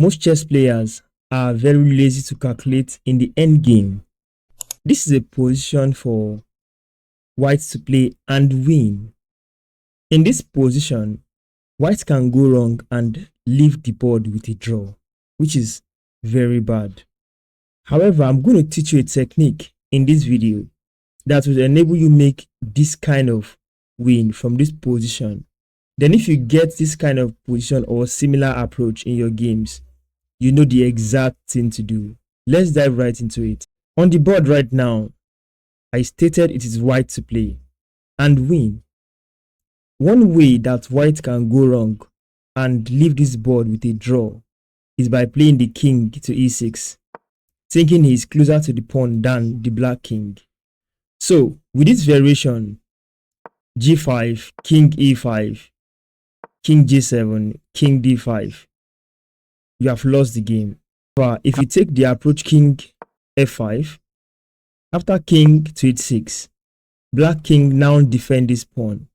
Most chess players are very lazy to calculate in the end game. This is a position for white to play and win. In this position, white can go wrong and leave the board with a draw, which is very bad. However, I'm going to teach you a technique in this video that will enable you make this kind of win from this position. Then if you get this kind of position or similar approach in your games, you know the exact thing to do. Let's dive right into it. On the board right now, I stated it is white to play and win. One way that white can go wrong and leave this board with a draw is by playing the king to e6, thinking he is closer to the pawn than the black king. So with this variation, g5, king e5, king g7, king d5, you have lost the game. But if you take the approach king f5, after king to h6, black king now defend this pawn.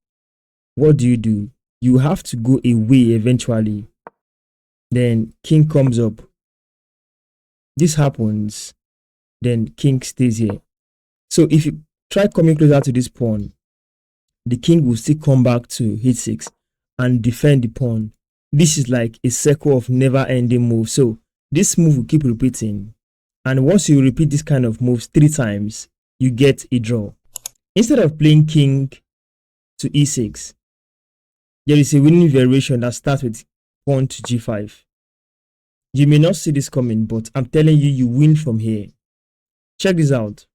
What do? You have to go away eventually. Then king comes up. This happens. Then king stays here. So if you try coming closer to this pawn, the king will still come back to h6 and defend the pawn. This is like a circle of never-ending moves. So this move will keep repeating. And once you repeat this kind of moves 3 times, you get a draw. Instead of playing king to e6, there is a winning variation that starts with pawn to g5. You may not see this coming, but I'm telling you, you win from here. Check this out.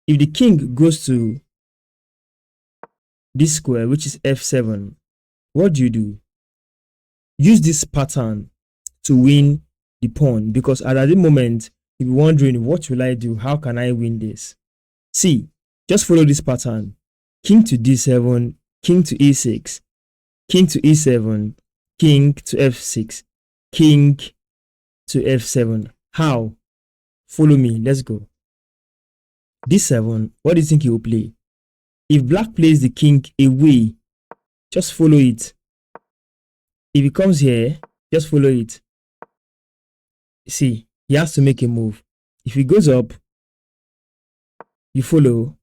If the king goes to this square, which is f7, what do? Use this pattern to win the pawn, because at the moment, you'll be wondering, what will I do? How can I win this? See, just follow this pattern. King to d7, king to e6, king to e7, king to f6, king to f7. How? Follow me. Let's go. d7. What do you think he will play? If black plays the king away, just follow it. If he comes here, just follow it. See, he has to make a move. If he goes up, you follow.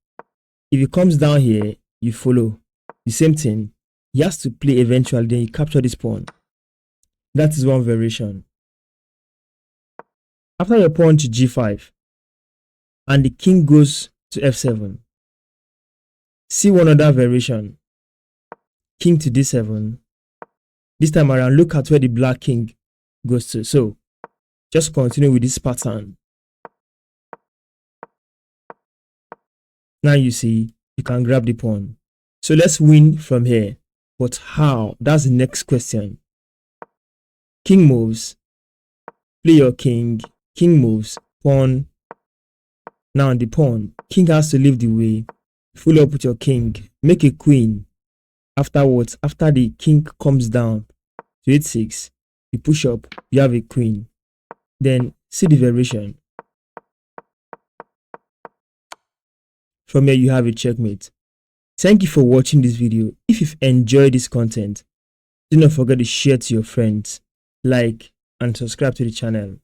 If he comes down here, you follow. The same thing. He has to play eventually, then you capture this pawn. That is one variation. After your pawn to g5 and the king goes to f7, see one other variation. King to d7. This time around, look at where the black king goes to. So just continue with this pattern. Now you see, you can grab the pawn. So let's win from here. But how? That's the next question. King moves. Play your king. King moves. Pawn. Now the pawn. King has to leave the way. Follow up with your king. Make a queen. Afterwards, after the king comes down to h6, you push up, you have a queen. Then see the variation. From here, you have a checkmate. Thank you for watching this video. If you've enjoyed this content, do not forget to share to your friends, like, and subscribe to the channel.